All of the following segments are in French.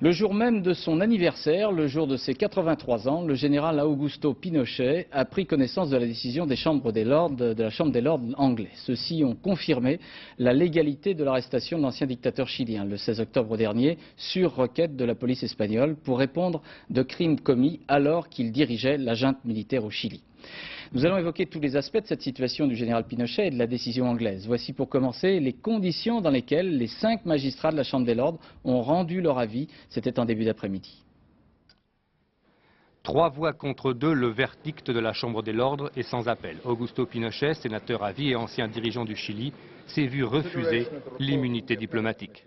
Le jour même de son anniversaire, le jour de ses 83 ans, le général Augusto Pinochet a pris connaissance de la décision de la Chambre des Lords anglais. Ceux-ci ont confirmé la légalité de l'arrestation de l'ancien dictateur chilien le 16 octobre dernier sur requête de la police espagnole pour répondre de crimes commis alors qu'il dirigeait la junte militaire au Chili. Nous allons évoquer tous les aspects de cette situation du général Pinochet et de la décision anglaise. Voici pour commencer les conditions dans lesquelles les 5 magistrats de la Chambre des Lords ont rendu leur avis. C'était en début d'après-midi. 3 voix contre 2, le verdict de la Chambre des Lords est sans appel. Augusto Pinochet, sénateur à vie et ancien dirigeant du Chili, s'est vu refuser l'immunité diplomatique.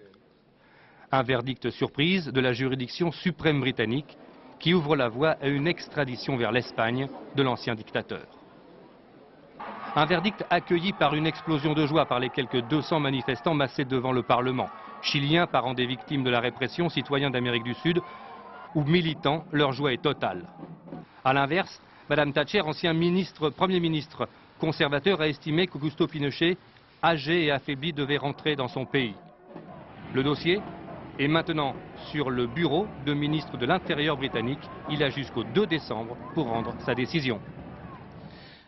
Un verdict surprise de la juridiction suprême britannique qui ouvre la voie à une extradition vers l'Espagne de l'ancien dictateur. Un verdict accueilli par une explosion de joie par les quelques 200 manifestants massés devant le Parlement. Chiliens, parents des victimes de la répression, citoyens d'Amérique du Sud ou militants, leur joie est totale. A l'inverse, Mme Thatcher, Premier ministre conservateur, a estimé qu'Augusto Pinochet, âgé et affaibli, devait rentrer dans son pays. Le dossier est maintenant sur le bureau du ministre de l'Intérieur britannique. Il a jusqu'au 2 décembre pour rendre sa décision.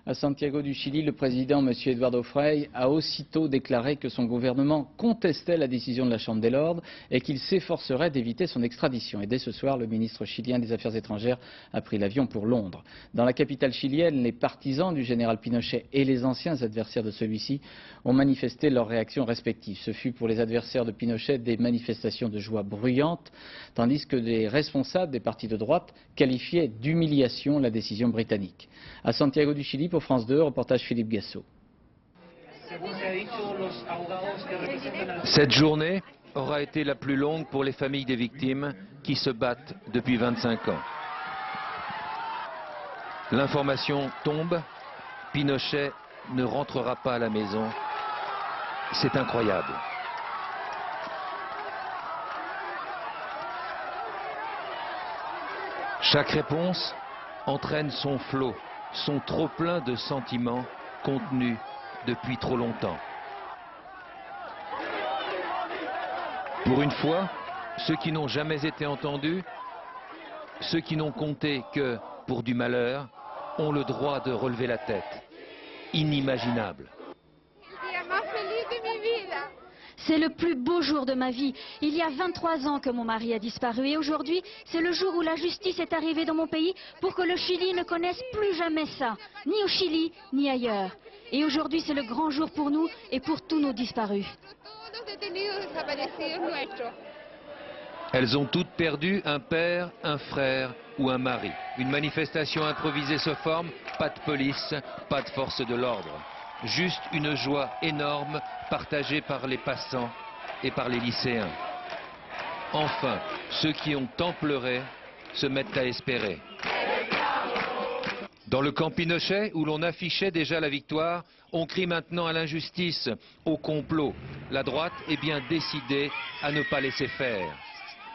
À Santiago du Chili, le président, M. Eduardo Frei, a aussitôt déclaré que son gouvernement contestait la décision de la Chambre des Lords et qu'il s'efforcerait d'éviter son extradition. Et dès ce soir, le ministre chilien des Affaires étrangères a pris l'avion pour Londres. Dans la capitale chilienne, les partisans du général Pinochet et les anciens adversaires de celui-ci ont manifesté leurs réactions respectives. Ce fut pour les adversaires de Pinochet des manifestations de joie bruyantes, tandis que les responsables des partis de droite qualifiaient d'humiliation la décision britannique. À Santiago du Chili, pour France 2, reportage Philippe Gassot. Cette journée aura été la plus longue pour les familles des victimes qui se battent depuis 25 ans. L'information tombe, Pinochet ne rentrera pas à la maison. C'est incroyable. Chaque réponse entraîne son flot, son trop-plein de sentiments contenus depuis trop longtemps. Pour une fois, ceux qui n'ont jamais été entendus, ceux qui n'ont compté que pour du malheur, ont le droit de relever la tête. Inimaginable. C'est le plus beau jour de ma vie. Il y a 23 ans que mon mari a disparu et aujourd'hui, c'est le jour où la justice est arrivée dans mon pays pour que le Chili ne connaisse plus jamais ça, ni au Chili, ni ailleurs. Et aujourd'hui, c'est le grand jour pour nous et pour tous nos disparus. Elles ont toutes perdu un père, un frère ou un mari. Une manifestation improvisée se forme, pas de police, pas de force de l'ordre. Juste une joie énorme partagée par les passants et par les lycéens. Enfin, ceux qui ont tant pleuré se mettent à espérer. Dans le camp Pinochet, où l'on affichait déjà la victoire, on crie maintenant à l'injustice, au complot. La droite est bien décidée à ne pas laisser faire.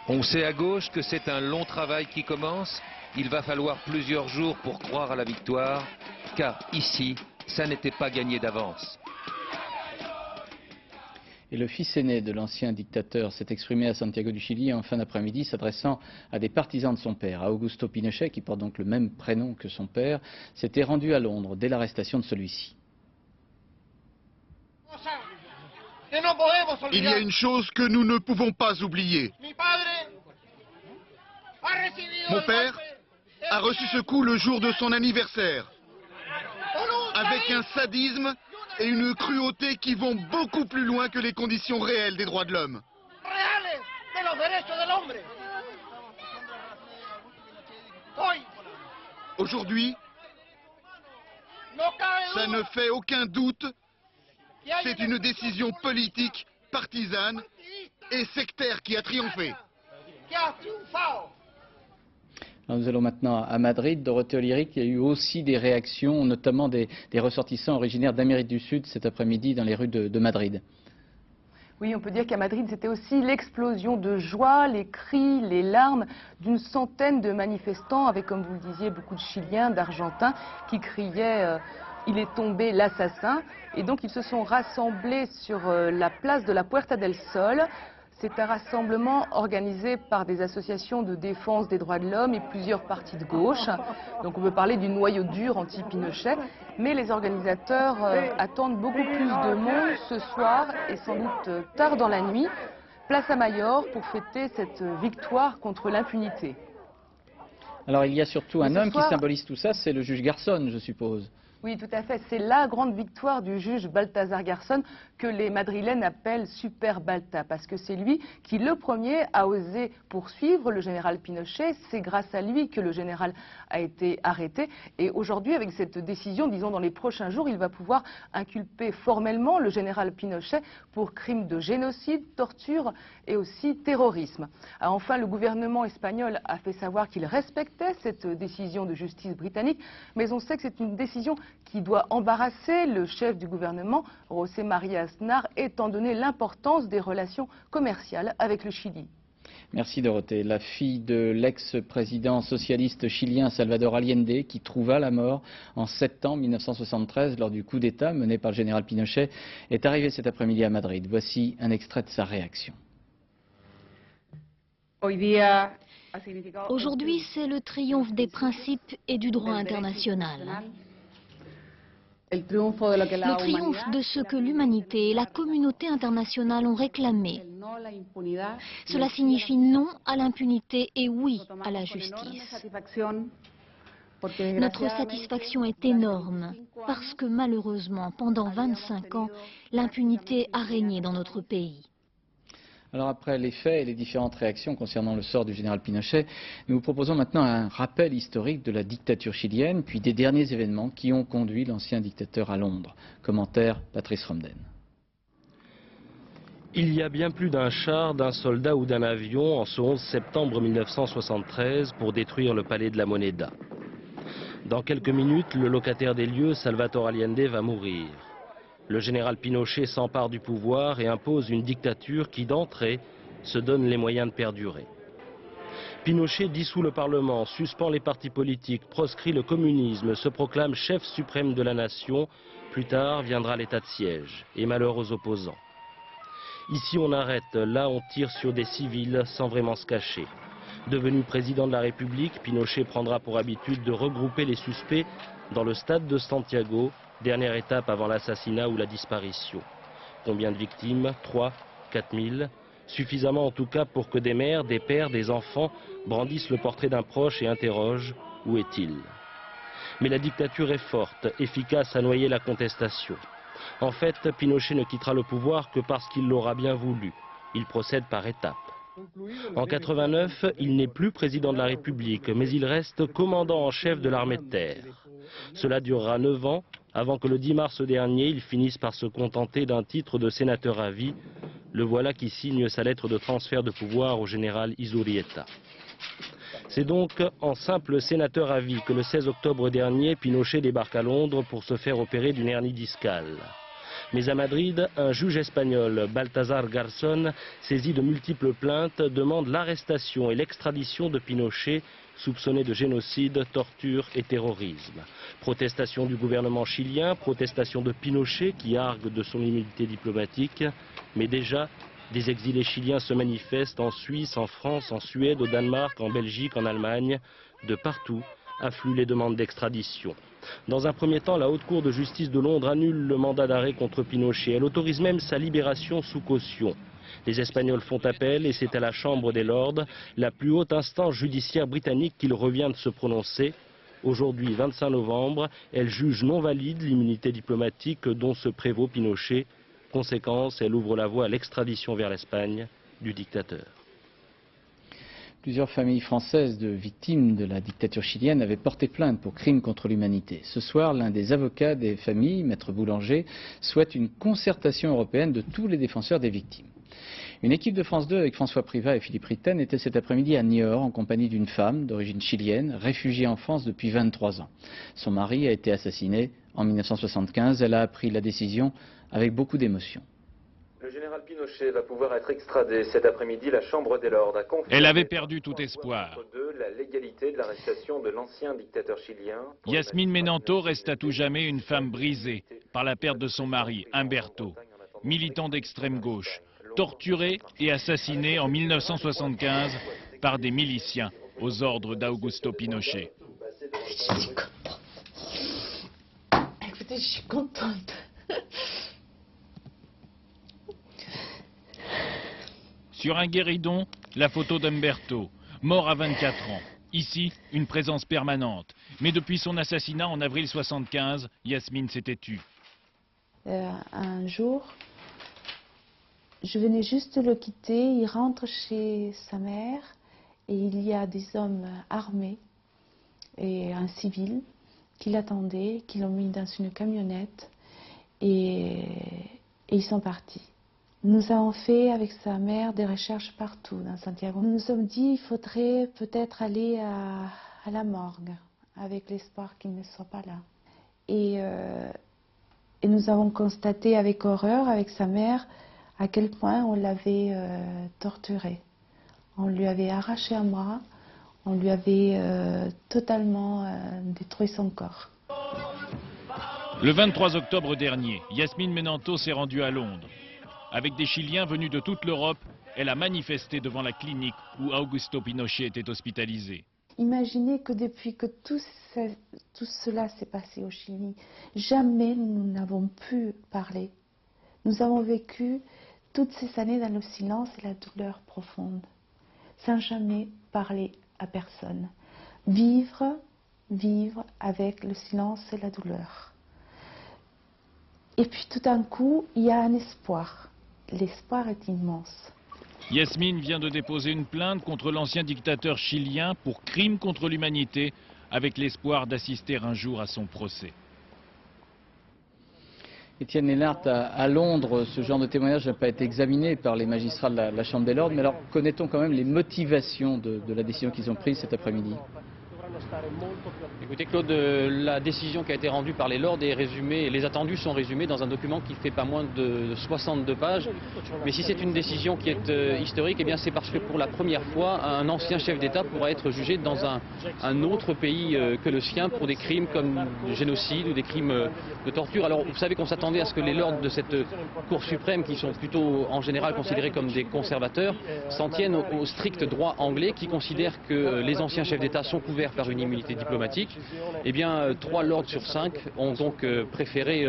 On sait à gauche que c'est un long travail qui commence. Il va falloir plusieurs jours pour croire à la victoire, car ici, ça n'était pas gagné d'avance. Et le fils aîné de l'ancien dictateur s'est exprimé à Santiago du Chili en fin d'après-midi, s'adressant à des partisans de son père. Augusto Pinochet, qui porte donc le même prénom que son père, s'était rendu à Londres dès l'arrestation de celui-ci. Il y a une chose que nous ne pouvons pas oublier. Mon père a reçu ce coup le jour de son anniversaire, avec un sadisme et une cruauté qui vont beaucoup plus loin que les conditions réelles des droits de l'homme. Aujourd'hui, ça ne fait aucun doute, c'est une décision politique, partisane et sectaire qui a triomphé. Alors nous allons maintenant à Madrid. Dorothée Olyric, il y a eu aussi des réactions, notamment des ressortissants originaires d'Amérique du Sud cet après-midi dans les rues de Madrid. Oui, on peut dire qu'à Madrid, c'était aussi l'explosion de joie, les cris, les larmes d'une centaine de manifestants avec, comme vous le disiez, beaucoup de Chiliens, d'Argentins qui criaient il est tombé l'assassin. Et donc, ils se sont rassemblés sur la place de la Puerta del Sol. C'est un rassemblement organisé par des associations de défense des droits de l'homme et plusieurs partis de gauche. Donc on peut parler du noyau dur anti-Pinochet, mais les organisateurs attendent beaucoup plus de monde ce soir et sans doute tard dans la nuit. Place à Mayor pour fêter cette victoire contre l'impunité. Alors il y a surtout un homme soir... qui symbolise tout ça, c'est le juge Garzón, je suppose. Oui, tout à fait. C'est la grande victoire du juge Baltasar Garzón que les Madrilènes appellent Super Balta, parce que c'est lui qui, le premier, a osé poursuivre le général Pinochet. C'est grâce à lui que le général a été arrêté. Et aujourd'hui, avec cette décision, disons dans les prochains jours, il va pouvoir inculper formellement le général Pinochet pour crimes de génocide, torture et aussi terrorisme. Enfin, le gouvernement espagnol a fait savoir qu'il respectait cette décision de justice britannique, mais on sait que c'est une décision qui doit embarrasser le chef du gouvernement, José María Aznar, étant donné l'importance des relations commerciales avec le Chili. Merci Dorothée. La fille de l'ex-président socialiste chilien Salvador Allende, qui trouva la mort en septembre 1973 lors du coup d'État mené par le général Pinochet, est arrivée cet après-midi à Madrid. Voici un extrait de sa réaction. Aujourd'hui, c'est le triomphe des principes et du droit international. Le triomphe de ce que l'humanité et la communauté internationale ont réclamé. Cela signifie non à l'impunité et oui à la justice. Notre satisfaction est énorme parce que malheureusement, pendant 25 ans, l'impunité a régné dans notre pays. Alors après les faits et les différentes réactions concernant le sort du général Pinochet, nous vous proposons maintenant un rappel historique de la dictature chilienne, puis des derniers événements qui ont conduit l'ancien dictateur à Londres. Commentaire Patrice Romden. Il y a bien plus d'un char, d'un soldat ou d'un avion en ce 11 septembre 1973 pour détruire le palais de la Moneda. Dans quelques minutes, le locataire des lieux, Salvador Allende, va mourir. Le général Pinochet s'empare du pouvoir et impose une dictature qui, d'entrée, se donne les moyens de perdurer. Pinochet dissout le Parlement, suspend les partis politiques, proscrit le communisme, se proclame chef suprême de la nation. Plus tard viendra l'état de siège et malheur aux opposants. Ici on arrête, là on tire sur des civils sans vraiment se cacher. Devenu président de la République, Pinochet prendra pour habitude de regrouper les suspects dans le stade de Santiago, dernière étape avant l'assassinat ou la disparition. Combien de victimes? 3, 4 000. Suffisamment en tout cas pour que des mères, des pères, des enfants brandissent le portrait d'un proche et interrogent « Où est-il » Mais la dictature est forte, efficace à noyer la contestation. En fait, Pinochet ne quittera le pouvoir que parce qu'il l'aura bien voulu. Il procède par étapes. En 89, il n'est plus président de la République, mais il reste commandant en chef de l'armée de terre. Cela durera 9 ans, avant que le 10 mars dernier, il finisse par se contenter d'un titre de sénateur à vie. Le voilà qui signe sa lettre de transfert de pouvoir au général Izurrieta. C'est donc en simple sénateur à vie que le 16 octobre dernier, Pinochet débarque à Londres pour se faire opérer d'une hernie discale. Mais à Madrid, un juge espagnol, Baltasar Garzón, saisi de multiples plaintes, demande l'arrestation et l'extradition de Pinochet, soupçonné de génocide, torture et terrorisme. Protestation du gouvernement chilien, protestation de Pinochet qui argue de son immunité diplomatique, mais déjà des exilés chiliens se manifestent en Suisse, en France, en Suède, au Danemark, en Belgique, en Allemagne. De partout affluent les demandes d'extradition. Dans un premier temps, la Haute Cour de justice de Londres annule le mandat d'arrêt contre Pinochet. Elle autorise même sa libération sous caution. Les Espagnols font appel et c'est à la Chambre des Lords, la plus haute instance judiciaire britannique, qu'il revient de se prononcer. Aujourd'hui, 25 novembre, elle juge non valide l'immunité diplomatique dont se prévaut Pinochet. Conséquence, elle ouvre la voie à l'extradition vers l'Espagne du dictateur. Plusieurs familles françaises de victimes de la dictature chilienne avaient porté plainte pour crimes contre l'humanité. Ce soir, l'un des avocats des familles, Maître Boulanger, souhaite une concertation européenne de tous les défenseurs des victimes. Une équipe de France 2 avec François Privat et Philippe Ritten était cet après-midi à Niort en compagnie d'une femme d'origine chilienne, réfugiée en France depuis 23 ans. Son mari a été assassiné en 1975. Elle a appris la décision avec beaucoup d'émotion. Le général Pinochet va pouvoir être extradé cet après-midi. La Chambre des Lords a confirmé. Elle avait perdu tout espoir. La légalité de l'arrestation de l'ancien dictateur chilien. Yasmine Menanto reste à tout jamais une femme brisée par la perte de son mari, Humberto, militant d'extrême gauche, torturé et assassiné en 1975 par des miliciens aux ordres d'Augusto Pinochet. Je suis contente. Écoutez, je suis contente. Sur un guéridon, la photo d'Umberto, mort à 24 ans. Ici, une présence permanente. Mais depuis son assassinat en avril 1975, Yasmine s'était tue. Un jour, je venais juste de le quitter, il rentre chez sa mère et il y a des hommes armés et un civil qui l'attendaient, qui l'ont mis dans une camionnette et ils sont partis. Nous avons fait avec sa mère des recherches partout dans Santiago. Nous nous sommes dit qu'il faudrait peut-être aller à la morgue avec l'espoir qu'il ne soit pas là. Et nous avons constaté avec horreur, avec sa mère, à quel point on l'avait torturé. On lui avait arraché un bras, on lui avait totalement détruit son corps. Le 23 octobre dernier, Yasmine Menanto s'est rendue à Londres. Avec des Chiliens venus de toute l'Europe, elle a manifesté devant la clinique où Augusto Pinochet était hospitalisé. Imaginez que depuis que tout cela s'est passé au Chili, jamais nous n'avons pu parler. Nous avons vécu toutes ces années dans le silence et la douleur profonde, sans jamais parler à personne. Vivre avec le silence et la douleur. Et puis tout d'un coup, il y a un espoir. L'espoir est immense. Yasmine vient de déposer une plainte contre l'ancien dictateur chilien pour crime contre l'humanité, avec l'espoir d'assister un jour à son procès. Étienne Lennart, à Londres, ce genre de témoignage n'a pas été examiné par les magistrats de la Chambre des Lords, mais alors connaît-on quand même les motivations de la décision qu'ils ont prise cet après-midi? Écoutez Claude, la décision qui a été rendue par les Lords est résumée, les attendus sont résumés dans un document qui fait pas moins de 62 pages. Mais si c'est une décision qui est historique, eh bien c'est parce que pour la première fois, un ancien chef d'État pourra être jugé dans un autre pays que le sien pour des crimes comme du génocide ou des crimes de torture. Alors vous savez qu'on s'attendait à ce que les Lords de cette Cour suprême, qui sont plutôt en général considérés comme des conservateurs, s'en tiennent au strict droit anglais qui considère que les anciens chefs d'État sont couverts par une immunité diplomatique. Eh bien, 3 lords sur 5 ont donc préféré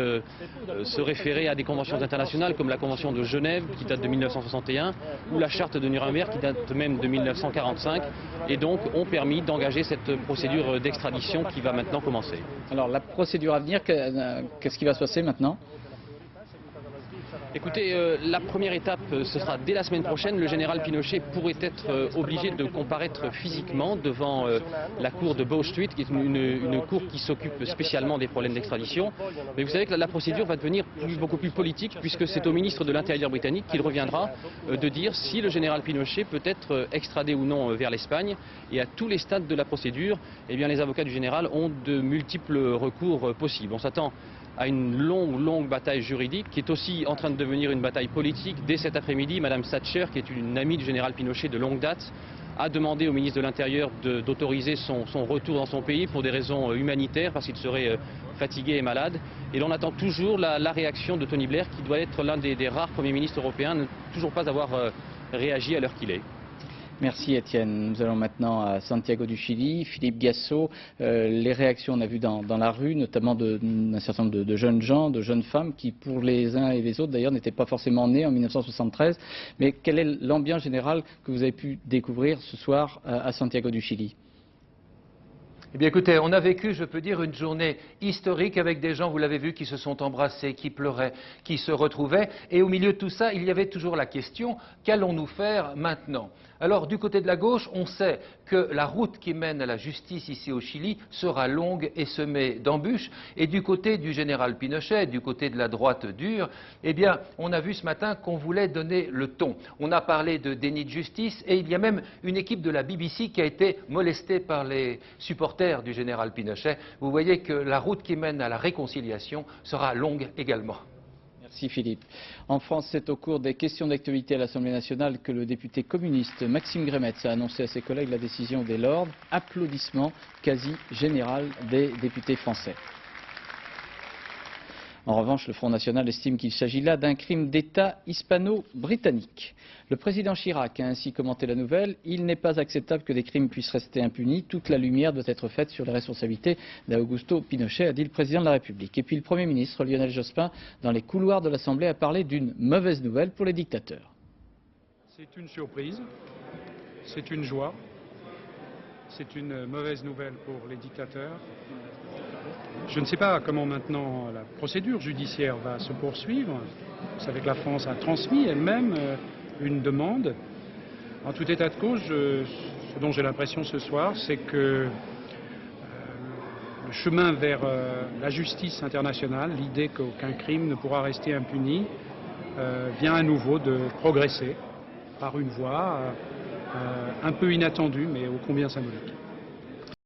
se référer à des conventions internationales comme la Convention de Genève qui date de 1961 ou la Charte de Nuremberg qui date même de 1945 et donc ont permis d'engager cette procédure d'extradition qui va maintenant commencer. Alors la procédure à venir, qu'est-ce qui va se passer maintenant ? Écoutez, la première étape, ce sera dès la semaine prochaine. Le général Pinochet pourrait être obligé de comparaître physiquement devant la cour de Bow Street, qui est une cour qui s'occupe spécialement des problèmes d'extradition. Mais vous savez que la procédure va devenir beaucoup plus politique, puisque c'est au ministre de l'Intérieur britannique qu'il reviendra de dire si le général Pinochet peut être extradé ou non vers l'Espagne. Et à tous les stades de la procédure, eh bien, les avocats du général ont de multiples recours possibles. On s'attend à une longue bataille juridique qui est aussi en train de devenir une bataille politique. Dès cet après-midi, Madame Thatcher, qui est une amie du général Pinochet de longue date, a demandé au ministre de l'Intérieur d'autoriser son retour dans son pays pour des raisons humanitaires, parce qu'il serait fatigué et malade. Et l'on attend toujours la réaction de Tony Blair, qui doit être l'un des rares premiers ministres européens, ne toujours pas avoir réagi à l'heure qu'il est. Merci Étienne. Nous allons maintenant à Santiago du Chili. Philippe Gassot, les réactions on a vu dans la rue, notamment d'un certain nombre de jeunes gens, de jeunes femmes qui pour les uns et les autres d'ailleurs n'étaient pas forcément nés en 1973. Mais quelle est l'ambiance générale que vous avez pu découvrir ce soir à Santiago du Chili ? Eh bien écoutez, on a vécu, je peux dire, une journée historique avec des gens, vous l'avez vu, qui se sont embrassés, qui pleuraient, qui se retrouvaient. Et au milieu de tout ça, il y avait toujours la question, qu'allons-nous faire maintenant ? Alors du côté de la gauche, on sait que la route qui mène à la justice ici au Chili sera longue et semée d'embûches. Et du côté du général Pinochet, du côté de la droite dure, eh bien on a vu ce matin qu'on voulait donner le ton. On a parlé de déni de justice et il y a même une équipe de la BBC qui a été molestée par les supporters du général Pinochet. Vous voyez que la route qui mène à la réconciliation sera longue également. Merci Philippe. En France, c'est au cours des questions d'actualité à l'Assemblée nationale que le député communiste Maxime Grémetz a annoncé à ses collègues la décision des Lords. Applaudissements quasi général des députés français. En revanche, le Front National estime qu'il s'agit là d'un crime d'État hispano-britannique. Le président Chirac a ainsi commenté la nouvelle. Il n'est pas acceptable que des crimes puissent rester impunis. Toute la lumière doit être faite sur les responsabilités d'Augusto Pinochet, a dit le président de la République. Et puis le Premier ministre Lionel Jospin, dans les couloirs de l'Assemblée, a parlé d'une mauvaise nouvelle pour les dictateurs. C'est une surprise, c'est une joie, c'est une mauvaise nouvelle pour les dictateurs. Je ne sais pas comment maintenant la procédure judiciaire va se poursuivre. Vous savez que la France a transmis elle-même une demande. En tout état de cause, ce dont j'ai l'impression ce soir, c'est que le chemin vers la justice internationale, l'idée qu'aucun crime ne pourra rester impuni, vient à nouveau de progresser par une voie un peu inattendue, mais ô combien symbolique.